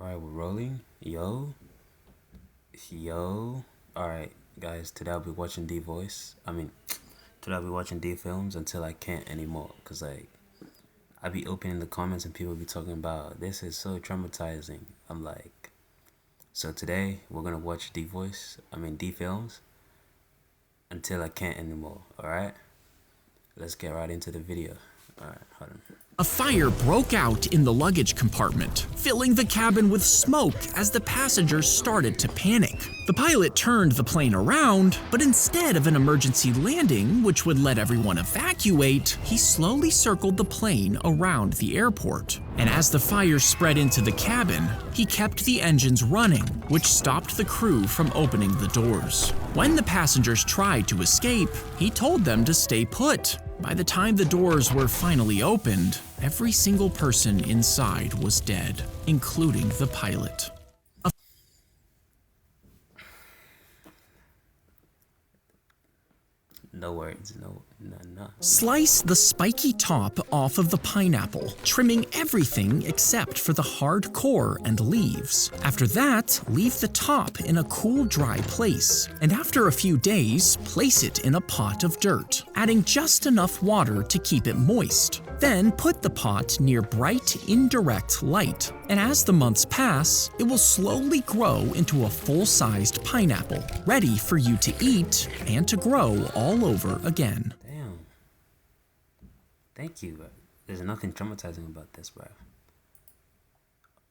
Alright, we're rolling. Yo. Alright, guys, today I'll be watching today I'll be watching D films until I can't anymore. Cause like, I be opening the comments and people be talking about, this is so traumatizing. I'm like, so today we're gonna watch D films until I can't anymore. Alright? Let's get right into the video. Alright, hold on. A fire broke out in the luggage compartment, filling the cabin with smoke as the passengers started to panic. The pilot turned the plane around, but instead of an emergency landing, which would let everyone evacuate, he slowly circled the plane around the airport. And as the fire spread into the cabin, he kept the engines running, which stopped the crew from opening the doors. When the passengers tried to escape, he told them to stay put. By the time the doors were finally opened, every single person inside was dead, including the pilot. No words, no. Slice the spiky top off of the pineapple, trimming everything except for the hard core and leaves. After that, leave the top in a cool, dry place. And after a few days, place it in a pot of dirt, adding just enough water to keep it moist. Then put the pot near bright, indirect light. And as the months pass, it will slowly grow into a full-sized pineapple, ready for you to eat and to grow all over again. Damn. Thank you. There's nothing traumatizing about this, bro.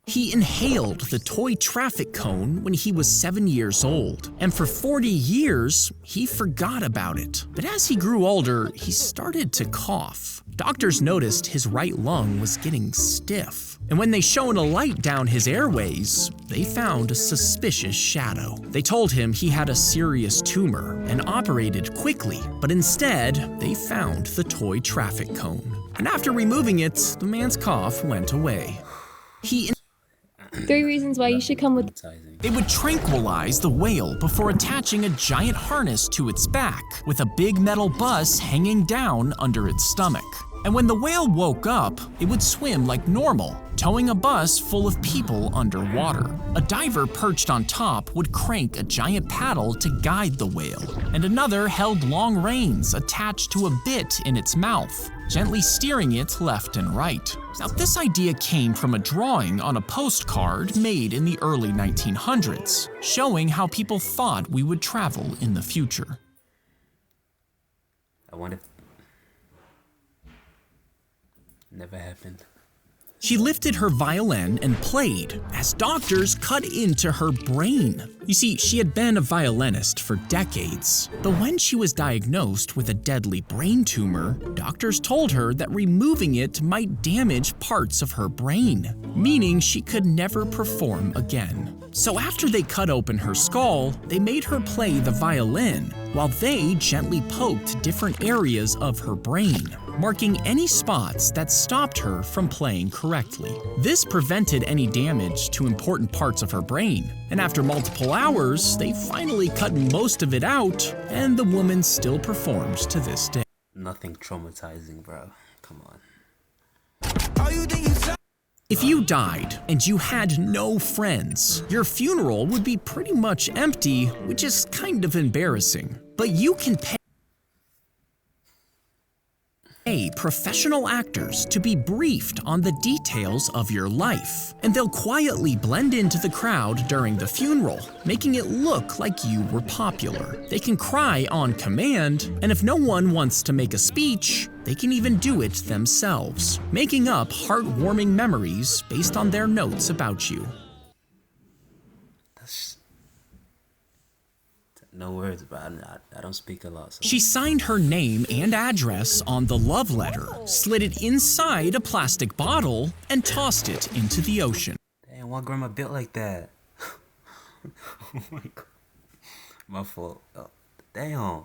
He inhaled the toy traffic cone when he was 7 years old, and for 40 years, he forgot about it. But as he grew older, he started to cough. Doctors noticed his right lung was getting stiff, and when they shone a light down his airways, they found a suspicious shadow. They told him he had a serious tumor and operated quickly, but instead, they found the toy traffic cone. And after removing it, the man's cough went away. 3 reasons why you should come with. They would tranquilize the whale before attaching a giant harness to its back with a big metal bus hanging down under its stomach. And when the whale woke up, it would swim like normal, towing a bus full of people underwater. A diver perched on top would crank a giant paddle to guide the whale, and another held long reins attached to a bit in its mouth, gently steering it left and right. Now, this idea came from a drawing on a postcard made in the early 1900s, showing how people thought we would travel in the future. I wonder if... Never happened. She lifted her violin and played as doctors cut into her brain. You see, she had been a violinist for decades, but when she was diagnosed with a deadly brain tumor, doctors told her that removing it might damage parts of her brain, meaning she could never perform again. So after they cut open her skull, they made her play the violin while they gently poked different areas of her brain, marking any spots that stopped her from playing correctly. This prevented any damage to important parts of her brain, and after multiple hours, they finally cut most of it out, and the woman still performs to this day. Nothing traumatizing, bro. Come on. If you died and you had no friends, your funeral would be pretty much empty, which is kind of embarrassing. But you can pay professional actors to be briefed on the details of your life, and they'll quietly blend into the crowd during the funeral, making it look like you were popular. They can cry on command, and if no one wants to make a speech, they can even do it themselves, making up heartwarming memories based on their notes about you. No words, but I don't speak a lot. So. She signed her name and address on the love letter, slid it inside a plastic bottle, and tossed it into the ocean. Damn, why grandma built like that? Oh my god. My fault. Oh, damn.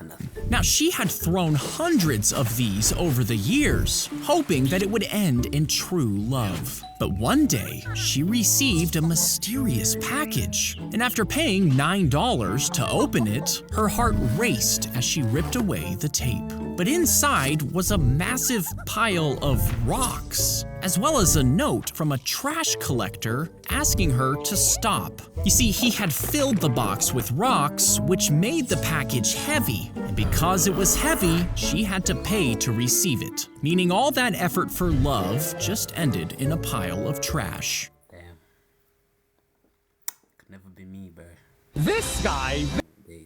Nothing. Now, she had thrown hundreds of these over the years, hoping that it would end in true love. But one day, she received a mysterious package, and after paying $9 to open it, her heart raced as she ripped away the tape. But inside was a massive pile of rocks, as well as a note from a trash collector asking her to stop. You see, he had filled the box with rocks, which made the package heavy, and because it was heavy, she had to pay to receive it, meaning all that effort for love just ended in a pile of trash. Damn. Could never be me, bro. This guy.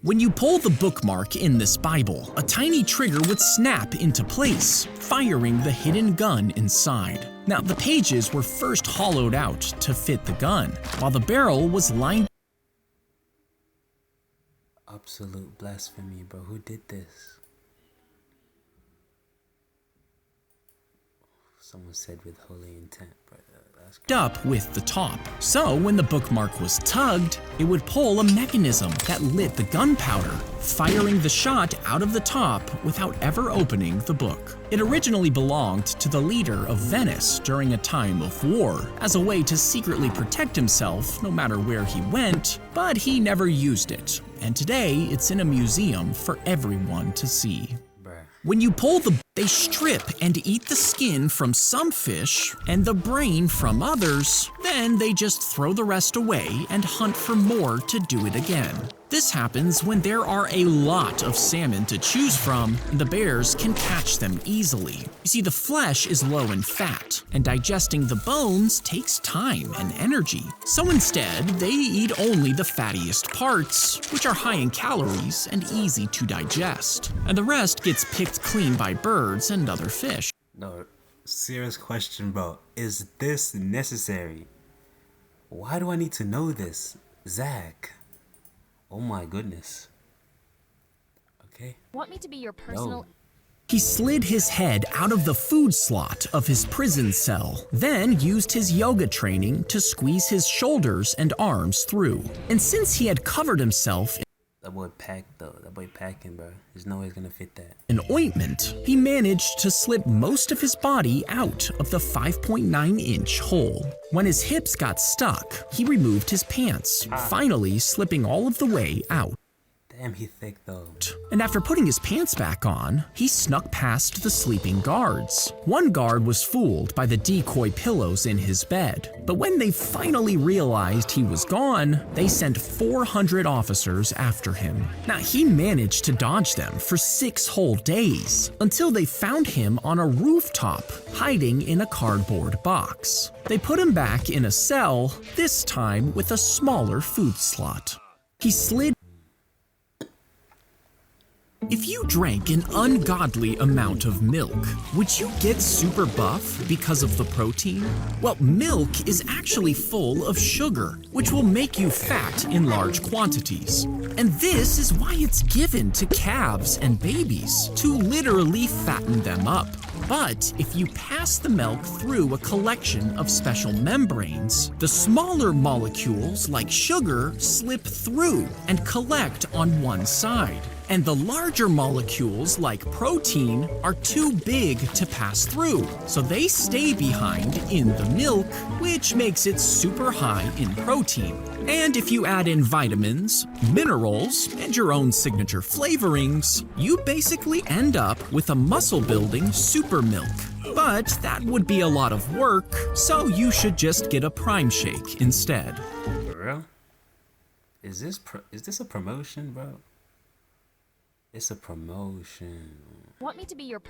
When you pull the bookmark in this Bible, a tiny trigger would snap into place, firing the hidden gun inside. Now, the pages were first hollowed out to fit the gun, while the barrel was lined. Absolute blasphemy, bro. Who did this? Someone said with holy intent, bro. That's crazy. Up with the top. So when the bookmark was tugged, it would pull a mechanism that lit the gunpowder, firing the shot out of the top without ever opening the book. It originally belonged to the leader of Venice during a time of war, as a way to secretly protect himself no matter where he went, but he never used it, and today it's in a museum for everyone to see. When you pull they strip and eat the skin from some fish and the brain from others, then they just throw the rest away and hunt for more to do it again. This happens when there are a lot of salmon to choose from, and the bears can catch them easily. You see, the flesh is low in fat, and digesting the bones takes time and energy. So instead, they eat only the fattiest parts, which are high in calories and easy to digest. And the rest gets picked clean by birds and other fish. No, serious question, bro. Is this necessary? Why do I need to know this? Zach. Oh my goodness. Okay. Want me to be your personal... He slid his head out of the food slot of his prison cell, then used his yoga training to squeeze his shoulders and arms through. And since he had covered himself That boy packed though. That boy packing, bro. There's no way he's gonna fit that. in ointment, he managed to slip most of his body out of the 5.9-inch hole. When his hips got stuck, he removed his pants, finally slipping all of the way out. Damn, he thick though. And after putting his pants back on, he snuck past the sleeping guards. One guard was fooled by the decoy pillows in his bed, but when they finally realized he was gone, they sent 400 officers after him. Now, he managed to dodge them for 6 whole days, until they found him on a rooftop, hiding in a cardboard box. They put him back in a cell, this time with a smaller food slot. He slid. If you drank an ungodly amount of milk, would you get super buff because of the protein? Well, milk is actually full of sugar, which will make you fat in large quantities. And this is why it's given to calves and babies, to literally fatten them up. But if you pass the milk through a collection of special membranes, the smaller molecules like sugar slip through and collect on one side. And the larger molecules like protein are too big to pass through, so they stay behind in the milk, which makes it super high in protein. And if you add in vitamins, minerals, and your own signature flavorings, you basically end up with a muscle-building super milk. But that would be a lot of work, so you should just get a Prime Shake instead. For real? Is this a promotion, bro? It's a promotion. Want me to be your...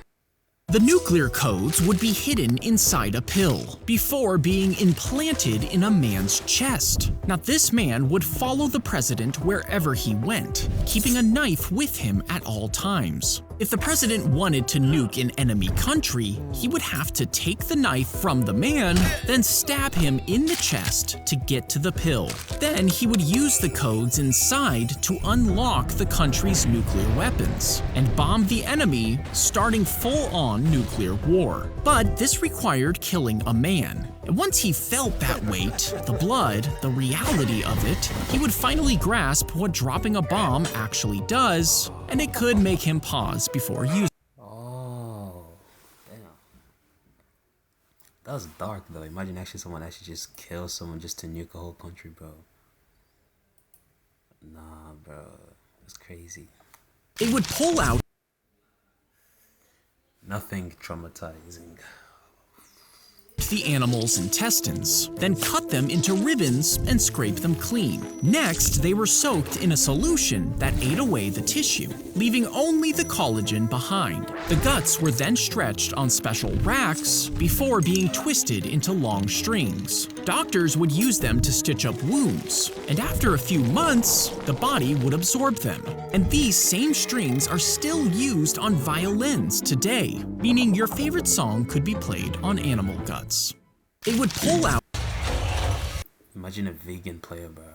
The nuclear codes would be hidden inside a pill before being implanted in a man's chest. Now, this man would follow the president wherever he went, keeping a knife with him at all times. If the president wanted to nuke an enemy country, he would have to take the knife from the man, then stab him in the chest to get to the pill. Then he would use the codes inside to unlock the country's nuclear weapons and bomb the enemy, starting full-on nuclear war. But this required killing a man. And once he felt that weight, the blood, the reality of it, he would finally grasp what dropping a bomb actually does, and it could make him pause before using. Oh, damn. That was dark though. Imagine actually someone actually just kill someone just to nuke a whole country, bro. Nah, bro. That's crazy. It would pull out Nothing traumatizing. the animal's intestines, then cut them into ribbons and scrape them clean. Next, they were soaked in a solution that ate away the tissue, leaving only the collagen behind. The guts were then stretched on special racks before being twisted into long strings. Doctors would use them to stitch up wounds, and after a few months, the body would absorb them. And these same strings are still used on violins today, meaning your favorite song could be played on animal guts. It would pull out. Imagine a vegan player, bro.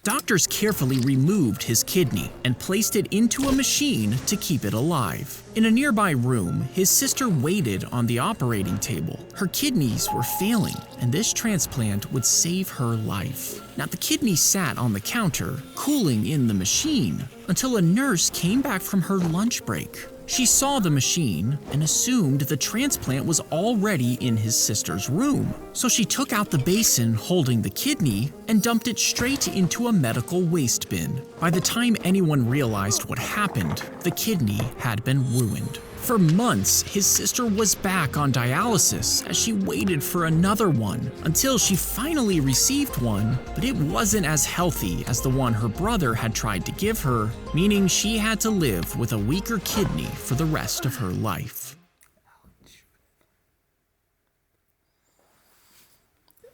Doctors carefully removed his kidney and placed it into a machine to keep it alive. In a nearby room, his sister waited on the operating table. Her kidneys were failing, and this transplant would save her life. Now, the kidney sat on the counter, cooling in the machine, until a nurse came back from her lunch break. She saw the machine and assumed the transplant was already in his sister's room. So she took out the basin holding the kidney and dumped it straight into a medical waste bin. By the time anyone realized what happened, the kidney had been ruined. For months, his sister was back on dialysis as she waited for another one until she finally received one, but it wasn't as healthy as the one her brother had tried to give her, meaning she had to live with a weaker kidney for the rest of her life.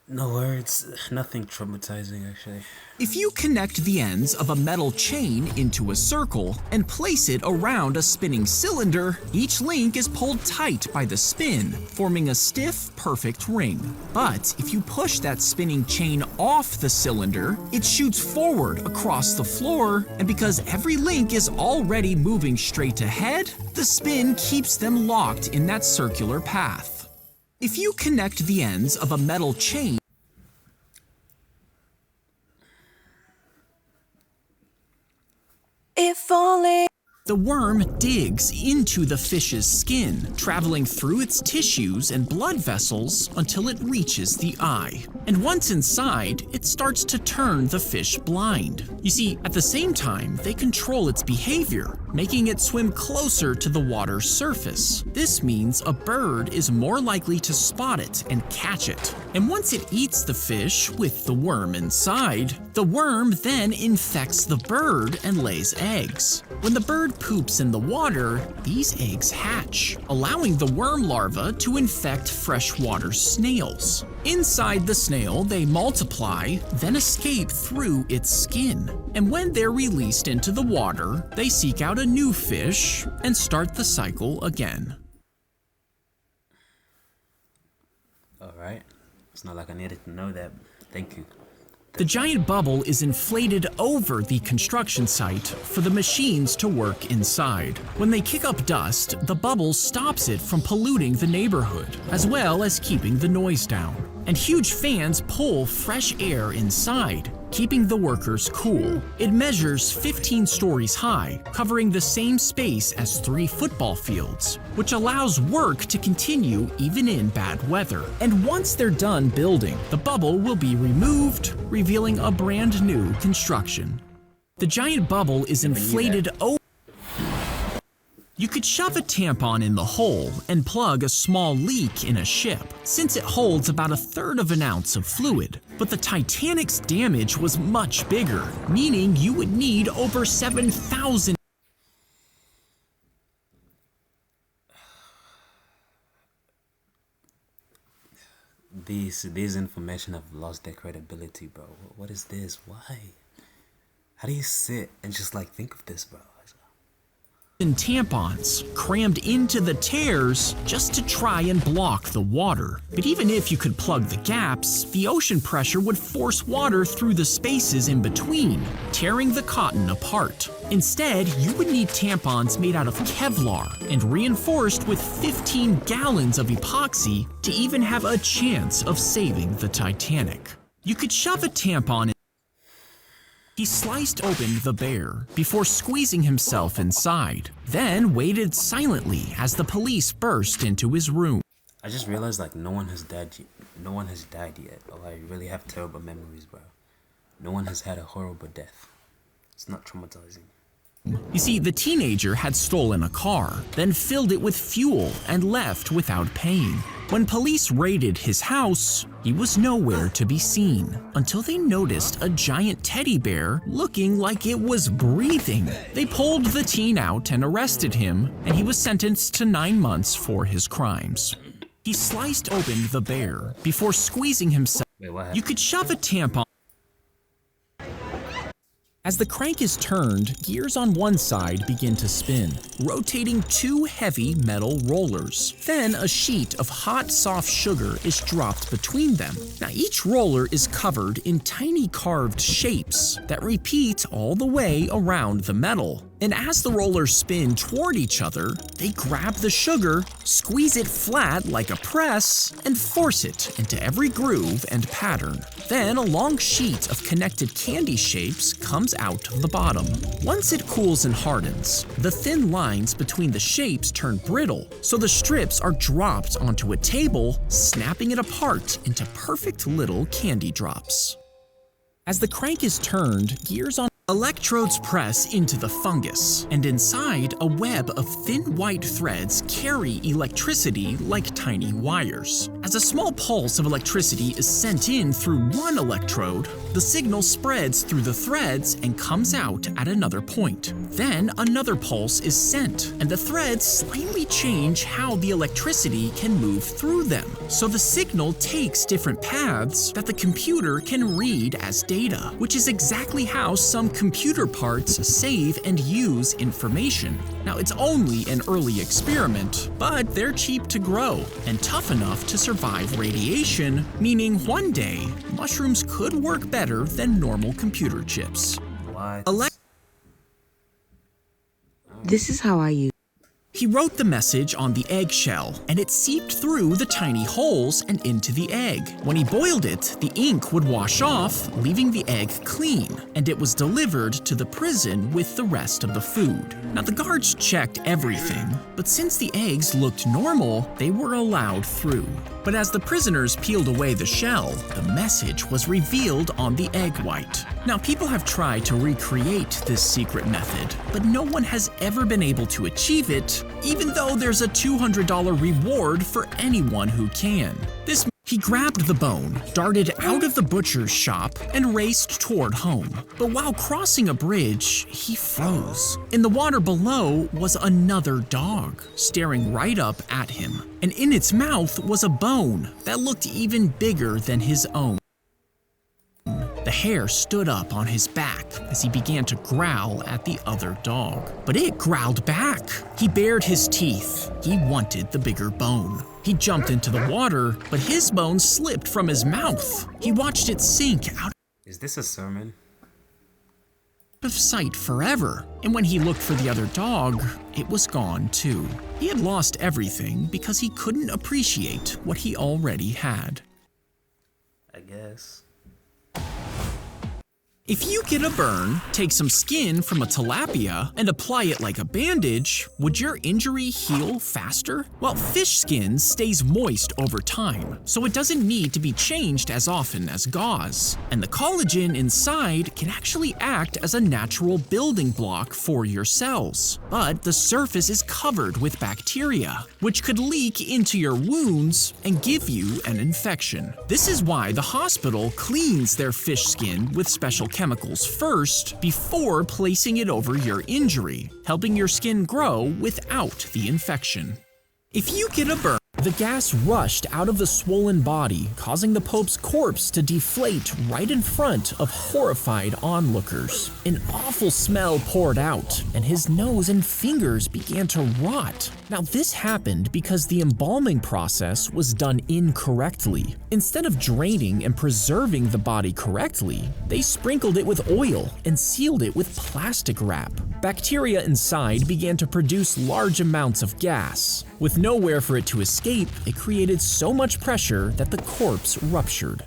No words, nothing traumatizing actually. If you connect the ends of a metal chain into a circle and place it around a spinning cylinder, each link is pulled tight by the spin, forming a stiff, perfect ring. But if you push that spinning chain off the cylinder, it shoots forward across the floor, and because every link is already moving straight ahead, the spin keeps them locked in that circular path. If you connect the ends of a metal chain, if only. The worm digs into the fish's skin, traveling through its tissues and blood vessels until it reaches the eye. And once inside, it starts to turn the fish blind. You see, at the same time, they control its behavior, making it swim closer to the water's surface. This means a bird is more likely to spot it and catch it. And once it eats the fish with the worm inside, the worm then infects the bird and lays eggs. When the bird poops in the water, these eggs hatch, allowing the worm larva to infect freshwater snails. Inside the snail, they multiply, then escape through its skin. And when they're released into the water, they seek out a new fish and start the cycle again. Alright. It's not like I needed to know that. Thank you. The giant bubble is inflated over the construction site for the machines to work inside. When they kick up dust, the bubble stops it from polluting the neighborhood, as well as keeping the noise down. And huge fans pull fresh air inside, keeping the workers cool. It measures 15 stories high, covering the same space as 3 football fields, which allows work to continue even in bad weather. And once they're done building, the bubble will be removed, revealing a brand new construction. The giant bubble is inflated over. You could shove a tampon in the hole and plug a small leak in a ship, since it holds about 1/3 of an ounce of fluid. But the Titanic's damage was much bigger, meaning you would need over 7,000. These information have lost their credibility, bro. What is this? Why? How do you sit and just like think of this, bro? Tampons crammed into the tears just to try and block the water. But even if you could plug the gaps, the ocean pressure would force water through the spaces in between, tearing the cotton apart. Instead, you would need tampons made out of Kevlar and reinforced with 15 gallons of epoxy to even have a chance of saving the Titanic. You could shove a tampon in. He sliced open the bear before squeezing himself inside, then waited silently as the police burst into his room. I just realized like no one has died yet. Oh, I really have terrible memories, bro. No one has had a horrible death. It's not traumatizing. You see, the teenager had stolen a car, then filled it with fuel and left without paying. When police raided his house, he was nowhere to be seen until they noticed a giant teddy bear looking like it was breathing. They pulled the teen out and arrested him, and he was sentenced to 9 months for his crimes. He sliced open the bear before squeezing himself. Wait, what happened? You could shove a tampon. As the crank is turned, gears on one side begin to spin, rotating 2 heavy metal rollers. Then a sheet of hot, soft sugar is dropped between them. Now each roller is covered in tiny carved shapes that repeat all the way around the metal. And as the rollers spin toward each other, they grab the sugar, squeeze it flat like a press, and force it into every groove and pattern. Then a long sheet of connected candy shapes comes out of the bottom. Once it cools and hardens, the thin lines between the shapes turn brittle, so the strips are dropped onto a table, snapping it apart into perfect little candy drops. As the crank is turned, gears on electrodes press into the fungus, and inside, a web of thin white threads carry electricity like tiny wires. As a small pulse of electricity is sent in through one electrode, the signal spreads through the threads and comes out at another point. Then another pulse is sent, and the threads slightly change how the electricity can move through them. So the signal takes different paths that the computer can read as data, which is exactly how some computer parts save and use information. Now, it's only an early experiment, but they're cheap to grow and tough enough to survive radiation, meaning one day, mushrooms could work better than normal computer chips. What? This is how I use. He wrote the message on the eggshell, and it seeped through the tiny holes and into the egg. When he boiled it, the ink would wash off, leaving the egg clean, and it was delivered to the prison with the rest of the food. Now, the guards checked everything, but since the eggs looked normal, they were allowed through. But as the prisoners peeled away the shell, the message was revealed on the egg white. Now, people have tried to recreate this secret method, but no one has ever been able to achieve it, even though there's a $200 reward for anyone who can. He grabbed the bone, darted out of the butcher's shop, and raced toward home. But while crossing a bridge, he froze. In the water below was another dog, staring right up at him. And in its mouth was a bone that looked even bigger than his own. The hair stood up on his back as he began to growl at the other dog. But it growled back. He bared his teeth. He wanted the bigger bone. He jumped into the water, but his bone slipped from his mouth. He watched it sink out Is this a sermon? of sight forever. And when he looked for the other dog, it was gone too. He had lost everything because he couldn't appreciate what he already had. I guess. If you get a burn, take some skin from a tilapia and apply it like a bandage, would your injury heal faster? Well, fish skin stays moist over time, so it doesn't need to be changed as often as gauze. And the collagen inside can actually act as a natural building block for your cells. But the surface is covered with bacteria, which could leak into your wounds and give you an infection. This is why the hospital cleans their fish skin with special chemicals first before placing it over your injury, helping your skin grow without the infection. If you get a burn, the gas rushed out of the swollen body, causing the Pope's corpse to deflate right in front of horrified onlookers. An awful smell poured out, and his nose and fingers began to rot. Now, this happened because the embalming process was done incorrectly. Instead of draining and preserving the body correctly, they sprinkled it with oil and sealed it with plastic wrap. Bacteria inside began to produce large amounts of gas. With nowhere for it to escape, it created so much pressure that the corpse ruptured.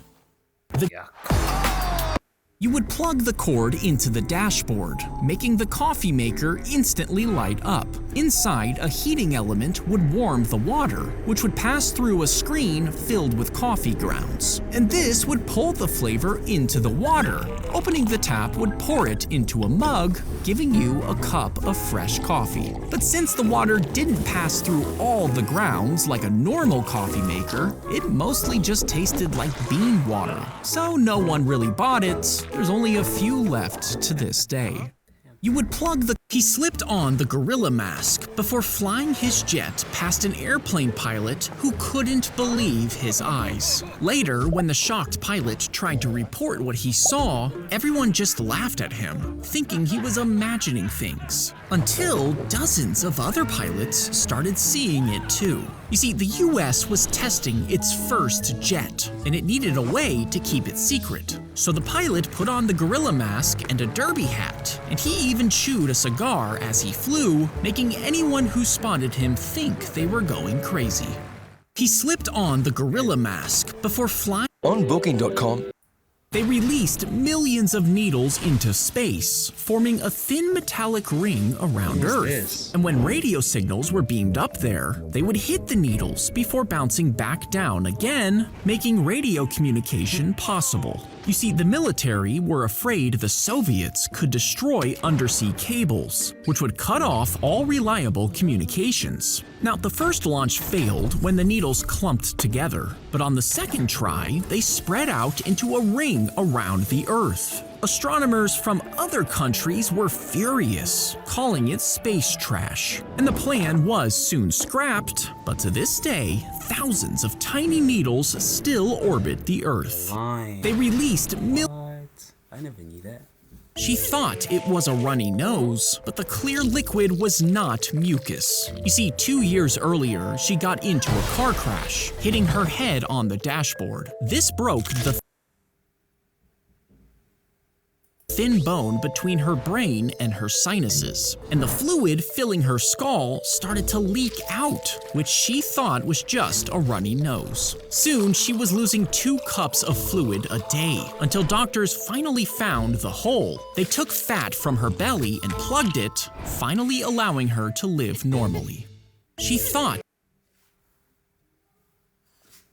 You would plug the cord into the dashboard, making the coffee maker instantly light up. Inside, a heating element would warm the water, which would pass through a screen filled with coffee grounds. And this would pull the flavor into the water. Opening the tap would pour it into a mug, giving you a cup of fresh coffee. But since the water didn't pass through all the grounds like a normal coffee maker, it mostly just tasted like bean water. So no one really bought it. There's only a few left to this day. You would plug the... He slipped on the gorilla mask before flying his jet past an airplane pilot who couldn't believe his eyes. Later, when the shocked pilot tried to report what he saw, everyone just laughed at him, thinking he was imagining things. Until dozens of other pilots started seeing it too. You see, the US was testing its first jet, and it needed a way to keep it secret. So the pilot put on the gorilla mask and a derby hat, and he even chewed a cigar as he flew, making anyone who spotted him think they were going crazy. He slipped on the gorilla mask before flying. On Booking.com. They released millions of needles into space, forming a thin metallic ring around Earth. And when radio signals were beamed up there, they would hit the needles before bouncing back down again, making radio communication possible. You see, the military were afraid the Soviets could destroy undersea cables, which would cut off all reliable communications. Now, the first launch failed when the needles clumped together, but on the second try, they spread out into a ring around the Earth. Astronomers from other countries were furious, calling it space trash. And the plan was soon scrapped, but to this day, thousands of tiny needles still orbit the Earth. They released I never knew that. She thought it was a runny nose, but the clear liquid was not mucus. You see, 2 years earlier, she got into a car crash, hitting her head on the dashboard. This broke the thin bone between her brain and her sinuses, and the fluid filling her skull started to leak out, which she thought was just a runny nose. Soon, she was losing 2 cups of fluid a day, until doctors finally found the hole. They took fat from her belly and plugged it, finally allowing her to live normally. She thought,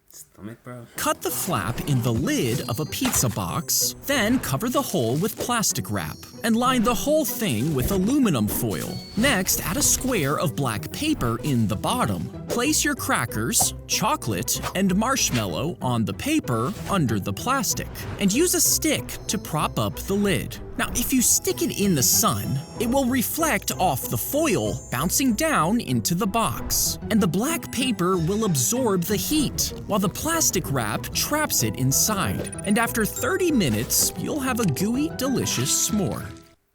Stomach, bro. cut the flap in the lid of a pizza box, then cover the hole with plastic wrap, and line the whole thing with aluminum foil. Next, add a square of black paper in the bottom. Place your crackers, chocolate, and marshmallow on the paper under the plastic, and use a stick to prop up the lid. Now, if you stick it in the sun, it will reflect off the foil, bouncing down into the box. And the black paper will absorb the heat, while the plastic wrap traps it inside. And after 30 minutes, you'll have a gooey, delicious s'more.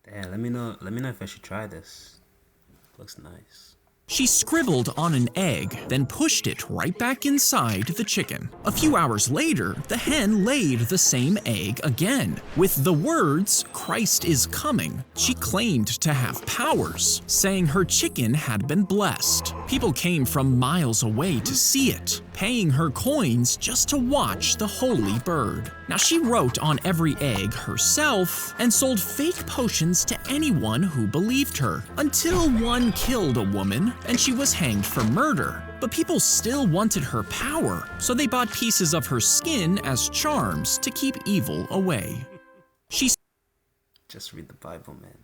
Damn, let me know if I should try this. Looks nice. She scribbled on an egg, then pushed it right back inside the chicken. A few hours later, the hen laid the same egg again. With the words, "Christ is coming," she claimed to have powers, saying her chicken had been blessed. People came from miles away to see it, paying her coins just to watch the holy bird. Now, she wrote on every egg herself and sold fake potions to anyone who believed her, until one killed a woman and she was hanged for murder. But people still wanted her power, so they bought pieces of her skin as charms to keep evil away. Just read the Bible, man.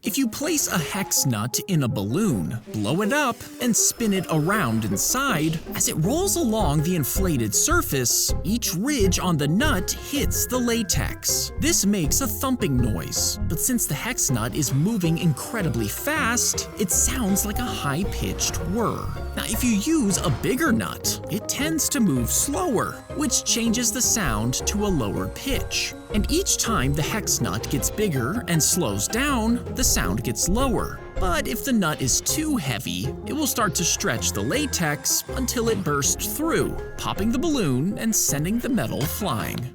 If you place a hex nut in a balloon, blow it up, and spin it around inside, as it rolls along the inflated surface, each ridge on the nut hits the latex. This makes a thumping noise, but since the hex nut is moving incredibly fast, it sounds like a high-pitched whir. Now, if you use a bigger nut, it tends to move slower, which changes the sound to a lower pitch. And each time the hex nut gets bigger and slows down, the sound gets lower. But if the nut is too heavy, it will start to stretch the latex until it bursts through, popping the balloon and sending the metal flying.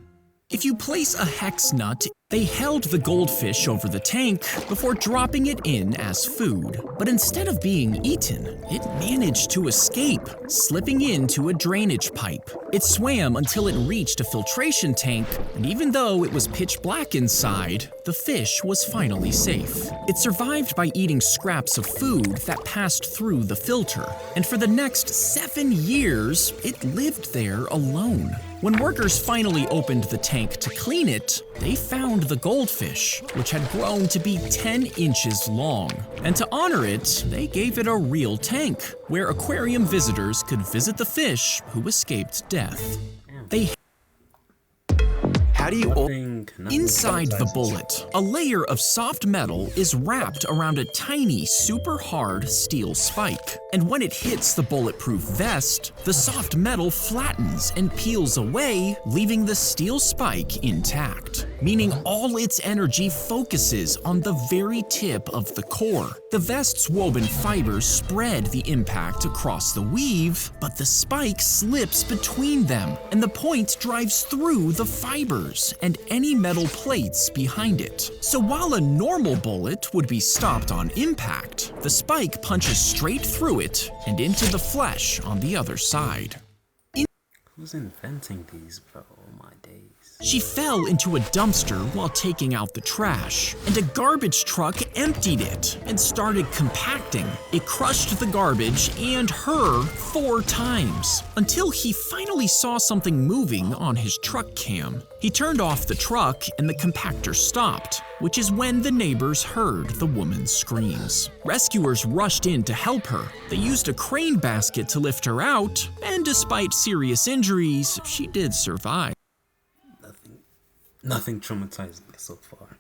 If you place a hex nut, they held the goldfish over the tank before dropping it in as food. But instead of being eaten, it managed to escape, slipping into a drainage pipe. It swam until it reached a filtration tank, and even though it was pitch black inside, the fish was finally safe. It survived by eating scraps of food that passed through the filter, and for the next 7 years, it lived there alone. When workers finally opened the tank to clean it, they found the goldfish, which had grown to be 10 inches long. And to honor it, they gave it a real tank, where aquarium visitors could visit the fish who escaped death. They How do you Nothing Inside the traumatizes. bullet, a layer of soft metal is wrapped around a tiny, super hard steel spike. And when it hits the bulletproof vest, the soft metal flattens and peels away, leaving the steel spike intact, meaning all its energy focuses on the very tip of the core. The vest's woven fibers spread the impact across the weave, but the spike slips between them, and the point drives through the fibers and any metal plates behind it. So while a normal bullet would be stopped on impact, the spike punches straight through it and into the flesh on the other side. Who's inventing these, bro? Oh my days. She fell into a dumpster while taking out the trash, and a garbage truck emptied it and started compacting. It crushed the garbage and her 4 times, until he finally saw something moving on his truck cam. He turned off the truck and the compactor stopped, which is when the neighbors heard the woman's screams. Rescuers rushed in to help her. They used a crane basket to lift her out, and despite serious injuries, she did survive. Nothing traumatized me so far.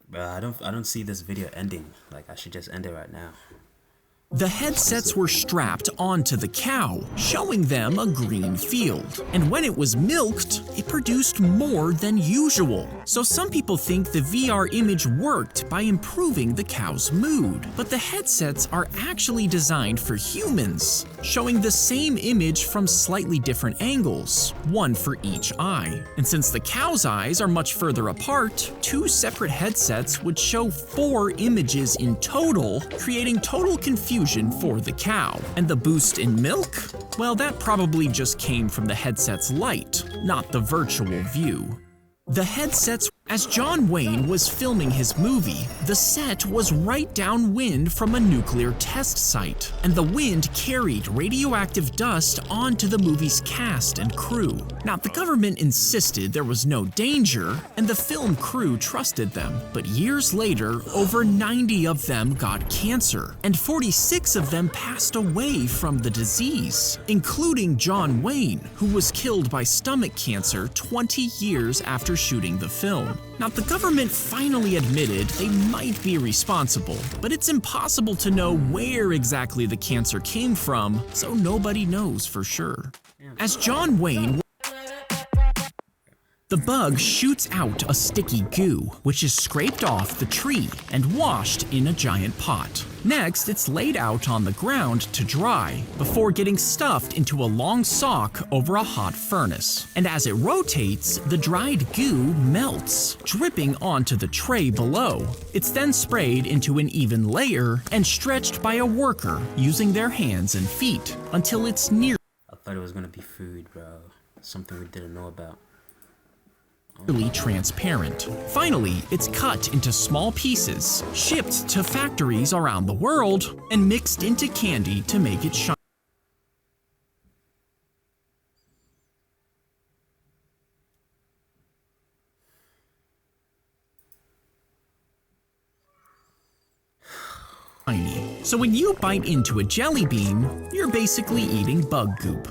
But I don't see this video ending. Like, I should just end it right now. The headsets were strapped onto the cow, showing them a green field. And when it was milked, it produced more than usual. So some people think the VR image worked by improving the cow's mood. But the headsets are actually designed for humans, showing the same image from slightly different angles, one for each eye. And since the cow's eyes are much further apart, 2 separate headsets would show 4 images in total, creating total confusion for the cow. And the boost in milk? Well, that probably just came from the headset's light, not the virtual view. The headsets. As John Wayne was filming his movie, the set was right downwind from a nuclear test site, and the wind carried radioactive dust onto the movie's cast and crew. Now, the government insisted there was no danger, and the film crew trusted them, but years later, over 90 of them got cancer, and 46 of them passed away from the disease, including John Wayne, who was killed by stomach cancer 20 years after shooting the film. Now, the government finally admitted they might be responsible, but it's impossible to know where exactly the cancer came from, so nobody knows for sure. As John Wayne, the bug shoots out a sticky goo, which is scraped off the tree and washed in a giant pot. Next, it's laid out on the ground to dry before getting stuffed into a long sock over a hot furnace. And as it rotates, the dried goo melts, dripping onto the tray below. It's then sprayed into an even layer and stretched by a worker using their hands and feet until it's nearly I thought it was gonna be food, bro. Something we didn't know about. transparent. Finally, it's cut into small pieces, shipped to factories around the world, and mixed into candy to make it shiny. So when you bite into a jelly bean, you're basically eating bug goop.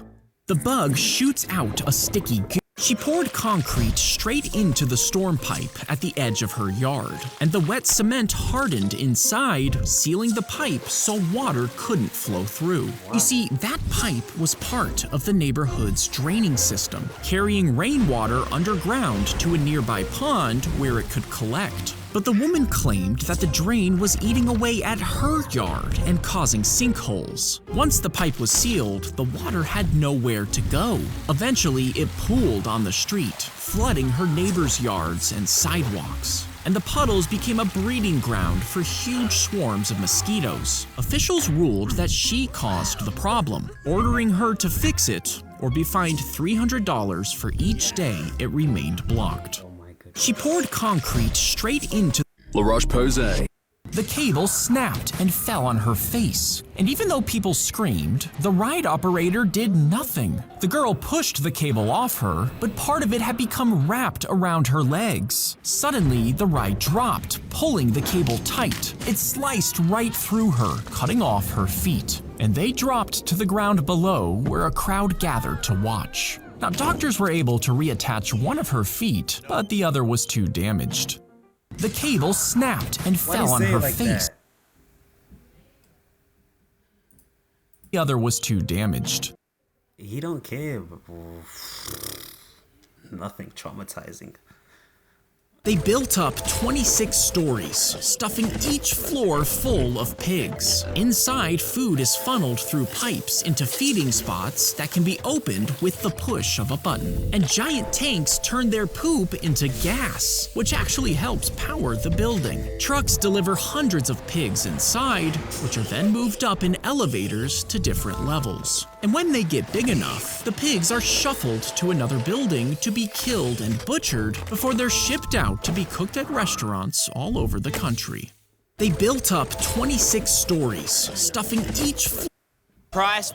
The bug shoots out a sticky goo. She poured concrete straight into the storm pipe at the edge of her yard, and the wet cement hardened inside, sealing the pipe so water couldn't flow through. You see, that pipe was part of the neighborhood's draining system, carrying rainwater underground to a nearby pond where it could collect. But the woman claimed that the drain was eating away at her yard and causing sinkholes. Once the pipe was sealed, the water had nowhere to go. Eventually, it pooled on the street, flooding her neighbors' yards and sidewalks. And the puddles became a breeding ground for huge swarms of mosquitoes. Officials ruled that she caused the problem, ordering her to fix it or be fined $300 for each day it remained blocked. She poured concrete straight into La Roche-Posay. the cable snapped and fell on her face. And even though people screamed, the ride operator did nothing. The girl pushed the cable off her, but part of it had become wrapped around her legs. Suddenly, the ride dropped, pulling the cable tight. It sliced right through her, cutting off her feet. And they dropped to the ground below, where a crowd gathered to watch. Now, doctors were able to reattach one of her feet, but the other was too damaged. The cable snapped and fell on her face. The other was too damaged. He don't care. Nothing traumatizing. They built up 26 stories, stuffing each floor full of pigs. Inside, food is funneled through pipes into feeding spots that can be opened with the push of a button. And giant tanks turn their poop into gas, which actually helps power the building. Trucks deliver hundreds of pigs inside, which are then moved up in elevators to different levels. And when they get big enough, the pigs are shuffled to another building to be killed and butchered before they're shipped out to be cooked at restaurants all over the country. They built up 26 stories, stuffing each Price.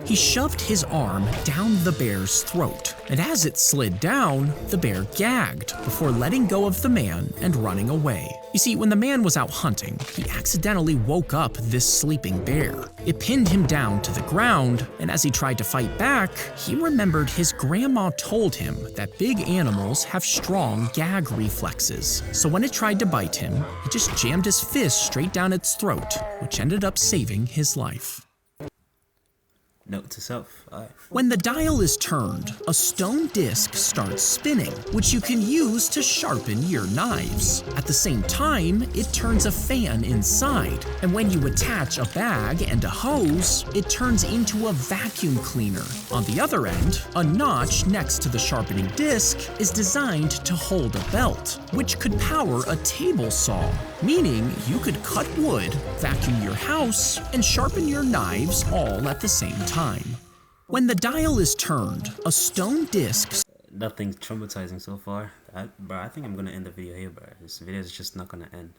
He shoved his arm down the bear's throat, and as it slid down, the bear gagged before letting go of the man and running away. You see, when the man was out hunting, he accidentally woke up this sleeping bear. It pinned him down to the ground, and as he tried to fight back, he remembered his grandma told him that big animals have strong gag reflexes. So when it tried to bite him, he just jammed his fist straight down its throat, which ended up saving his life. Note to self. When the dial is turned, a stone disc starts spinning, which you can use to sharpen your knives. At the same time, it turns a fan inside, and when you attach a bag and a hose, it turns into a vacuum cleaner. On the other end, a notch next to the sharpening disc is designed to hold a belt, which could power a table saw, meaning you could cut wood, vacuum your house, and sharpen your knives all at the same time. When the dial is turned, a stone disc... Nothing traumatizing so far. Bro, I think I'm gonna end the video here, bro. This video is just not gonna end.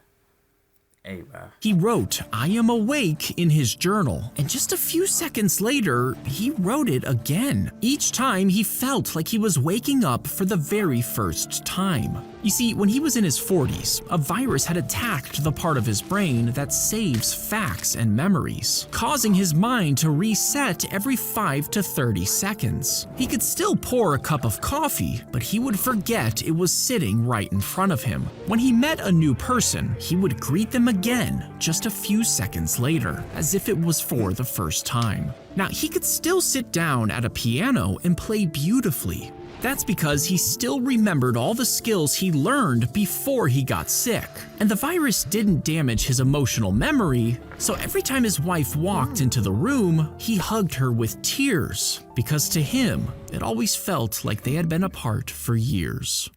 Hey, bro. He wrote, "I am awake" in his journal, and just a few seconds later, he wrote it again. Each time, he felt like he was waking up for the very first time. You see, when he was in his 40s, a virus had attacked the part of his brain that saves facts and memories, causing his mind to reset every 5 to 30 seconds. He could still pour a cup of coffee, but he would forget it was sitting right in front of him. When he met a new person, he would greet them again just a few seconds later, as if it was for the first time. Now, he could still sit down at a piano and play beautifully. That's because he still remembered all the skills he learned before he got sick. And the virus didn't damage his emotional memory, so every time his wife walked into the room, he hugged her with tears, because to him, it always felt like they had been apart for years.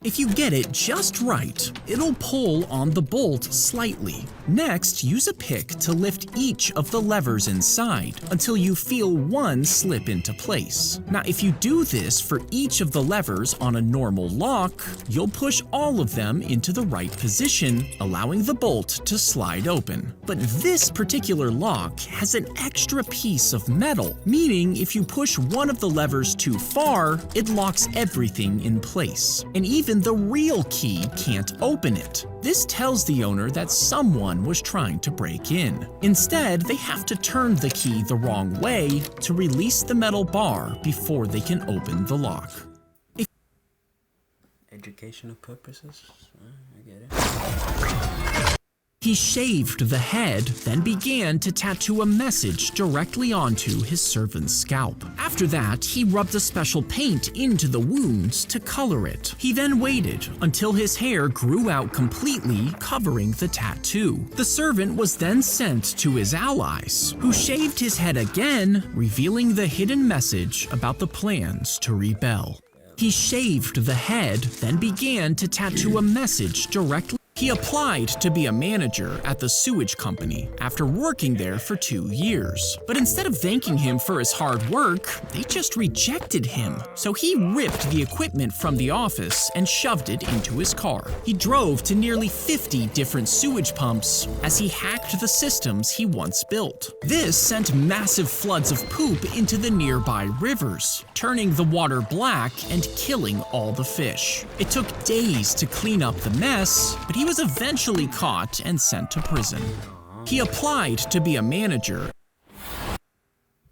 If you get it just right, it'll pull on the bolt slightly. Next, use a pick to lift each of the levers inside until you feel one slip into place. Now, if you do this for each of the levers on a normal lock, you'll push all of them into the right position, allowing the bolt to slide open. But this particular lock has an extra piece of metal, meaning if you push one of the levers too far, it locks everything in place. And even the real key can't open it. This tells the owner that someone was trying to break in. Instead, they have to turn the key the wrong way to release the metal bar before they can open the lock. Educational purposes? I get it. He shaved the head, then began to tattoo a message directly onto his servant's scalp. After that, he rubbed a special paint into the wounds to color it. He then waited until his hair grew out completely, covering the tattoo. The servant was then sent to his allies, who shaved his head again, revealing the hidden message about the plans to rebel. He shaved the head, then began to tattoo a message directly. He applied to be a manager at the sewage company after working there for 2 years. But instead of thanking him for his hard work, they just rejected him. So he ripped the equipment from the office and shoved it into his car. He drove to nearly 50 different sewage pumps as he hacked the systems he once built. This sent massive floods of poop into the nearby rivers, turning the water black and killing all the fish. It took days to clean up the mess, but he was eventually caught and sent to prison. He applied to be a manager.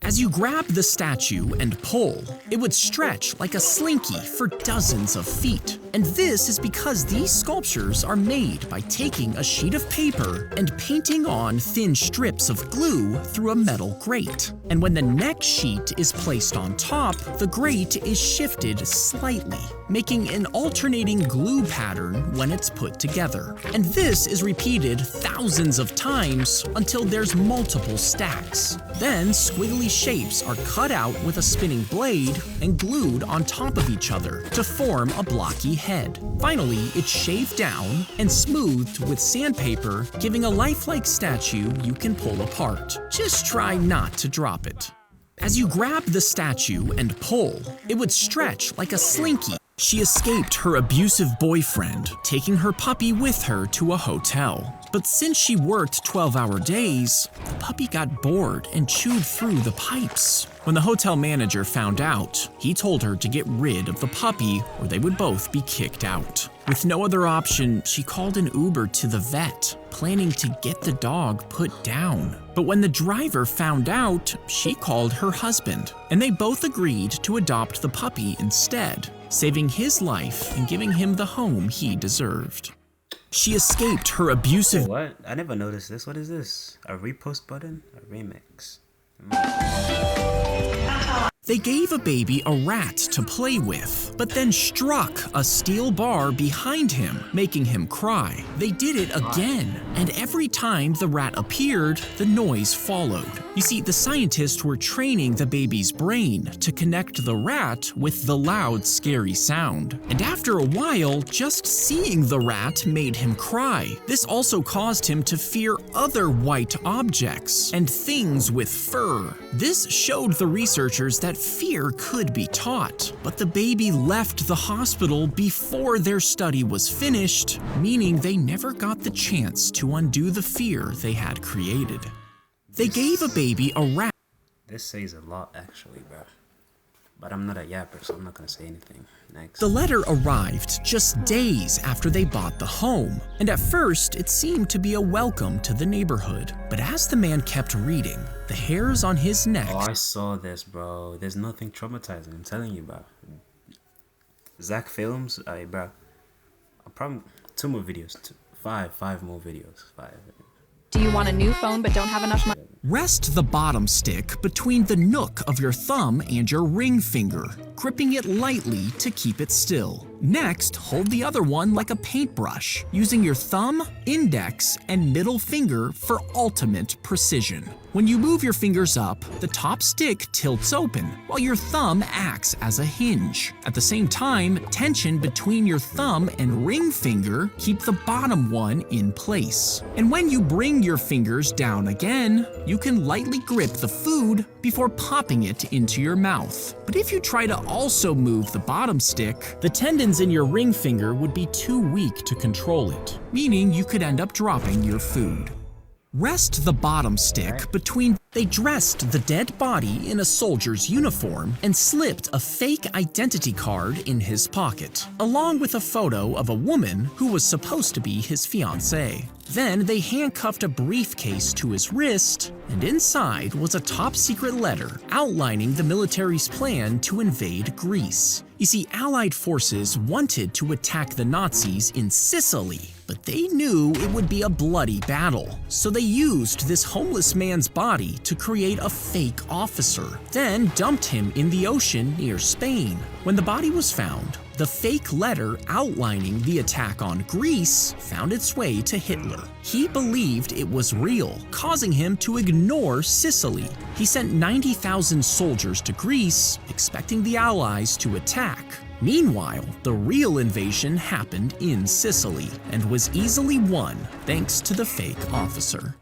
As you grab the statue and pull, it would stretch like a slinky for dozens of feet. And this is because these sculptures are made by taking a sheet of paper and painting on thin strips of glue through a metal grate. And when the next sheet is placed on top, the grate is shifted slightly, making an alternating glue pattern when it's put together. And this is repeated thousands of times until there's multiple stacks. Then squiggly shapes are cut out with a spinning blade and glued on top of each other to form a blocky head. Finally, it's shaved down and smoothed with sandpaper, giving a lifelike statue you can pull apart. Just try not to drop it. As you grab the statue and pull, it would stretch like a slinky. She escaped her abusive boyfriend, taking her puppy with her to a hotel. But since she worked 12-hour days, the puppy got bored and chewed through the pipes. When the hotel manager found out, he told her to get rid of the puppy or they would both be kicked out. With no other option, she called an Uber to the vet, planning to get the dog put down. But when the driver found out, she called her husband, and they both agreed to adopt the puppy instead, saving his life and giving him the home he deserved. She escaped her abusive— What? I never noticed this. What is this? A repost button? A remix? They gave a baby a rat to play with, but then struck a steel bar behind him, making him cry. They did it again, and every time the rat appeared, the noise followed. You see, the scientists were training the baby's brain to connect the rat with the loud, scary sound. And after a while, just seeing the rat made him cry. This also caused him to fear other white objects and things with fur. This showed the researchers that fear could be taught, but the baby left the hospital before their study was finished, meaning they never got the chance to undo the fear they had created. They gave a baby a rat. This says a lot, actually, bro. But I'm not a yapper, so I'm not gonna say anything. Next. The letter arrived just days after they bought the home, and at first it seemed to be a welcome to the neighborhood. But as the man kept reading, the hairs on his neck— Oh, I saw this, bro. There's nothing traumatizing, I'm telling you, bro. Zach Films, bro. I'll probably 2 more videos. 5 more videos. 5. Do you want a new phone but don't have enough money? Rest the bottom stick between the nook of your thumb and your ring finger, gripping it lightly to keep it still. Next, hold the other one like a paintbrush, using your thumb, index, and middle finger for ultimate precision. When you move your fingers up, the top stick tilts open, while your thumb acts as a hinge. At the same time, tension between your thumb and ring finger keep the bottom one in place. And when you bring your fingers down again, you can lightly grip the food before popping it into your mouth. But if you try to also move the bottom stick, the tendons in your ring finger would be too weak to control it, meaning you could end up dropping your food. Rest the bottom stick between— They dressed the dead body in a soldier's uniform and slipped a fake identity card in his pocket, along with a photo of a woman who was supposed to be his fiancée. Then they handcuffed a briefcase to his wrist, and inside was a top-secret letter outlining the military's plan to invade Greece. You see, Allied forces wanted to attack the Nazis in Sicily, but but they knew it would be a bloody battle. So they used this homeless man's body to create a fake officer, then dumped him in the ocean near Spain. When the body was found, the fake letter outlining the attack on Greece found its way to Hitler. He believed it was real, causing him to ignore Sicily. He sent 90,000 soldiers to Greece, expecting the Allies to attack. Meanwhile, the real invasion happened in Sicily and was easily won thanks to the fake officer.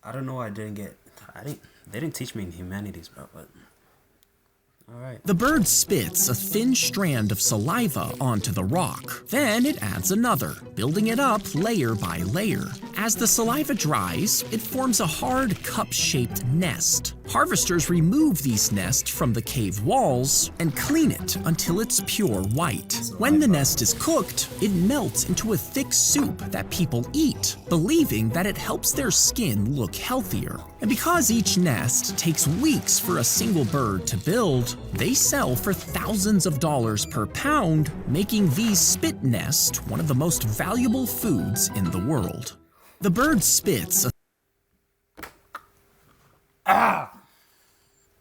I don't know why they didn't teach me in humanities, bro, but alright. The bird spits a thin strand of saliva onto the rock. Then it adds another, building it up layer by layer. As the saliva dries, it forms a hard cup-shaped nest. Harvesters remove these nests from the cave walls and clean it until it's pure white. When the nest is cooked, it melts into a thick soup that people eat, believing that it helps their skin look healthier. And because each nest takes weeks for a single bird to build, they sell for thousands of dollars per pound, making these spit nests one of the most valuable foods in the world. The bird spits a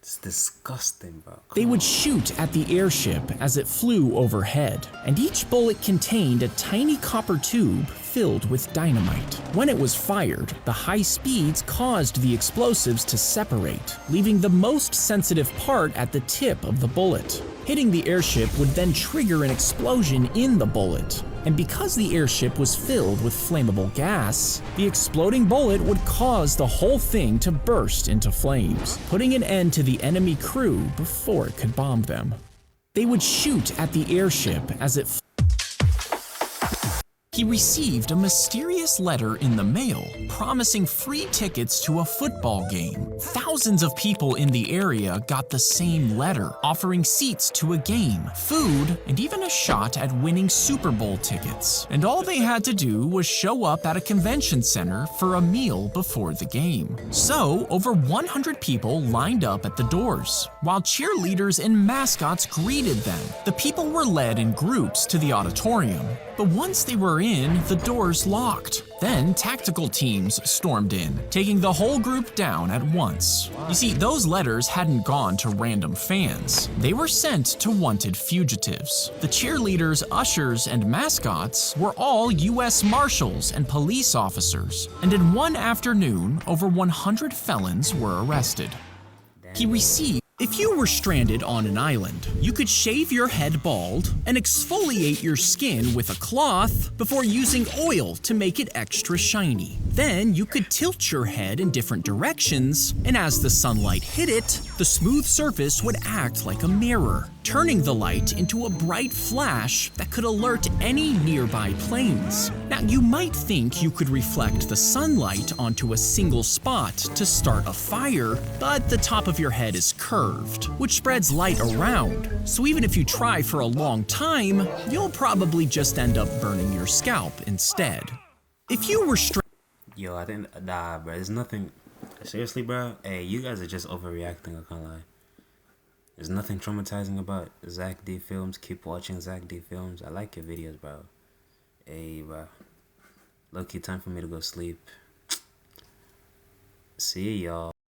It's disgusting, bro. They would shoot at the airship as it flew overhead, and each bullet contained a tiny copper tube filled with dynamite. When it was fired, the high speeds caused the explosives to separate, leaving the most sensitive part at the tip of the bullet. Hitting the airship would then trigger an explosion in the bullet. And because the airship was filled with flammable gas, the exploding bullet would cause the whole thing to burst into flames, putting an end to the enemy crew before it could bomb them. They would shoot at the airship as it He received a mysterious letter in the mail promising free tickets to a football game. Thousands of people in the area got the same letter, offering seats to a game, food, and even a shot at winning Super Bowl tickets. And all they had to do was show up at a convention center for a meal before the game. So, over 100 people lined up at the doors, while cheerleaders and mascots greeted them. The people were led in groups to the auditorium, but once they were in, the doors locked. Then tactical teams stormed in, taking the whole group down at once. You see, those letters hadn't gone to random fans. They were sent to wanted fugitives. The cheerleaders, ushers, and mascots were all U.S. Marshals and police officers. And in one afternoon, over 100 felons were arrested. He received If you were stranded on an island, you could shave your head bald and exfoliate your skin with a cloth before using oil to make it extra shiny. Then you could tilt your head in different directions, and as the sunlight hit it, the smooth surface would act like a mirror, turning the light into a bright flash that could alert any nearby planes. Now, you might think you could reflect the sunlight onto a single spot to start a fire, but the top of your head is curved, which spreads light around. So even if you try for a long time, you'll probably just end up burning your scalp instead. If you were Yo, I think, nah, bro, there's nothing, seriously, bro, hey, you guys are just overreacting, I can't lie. There's nothing traumatizing about Zach D films. Keep watching Zach D films. I like your videos, bro. Hey, bro. Low-key time for me to go sleep. See y'all.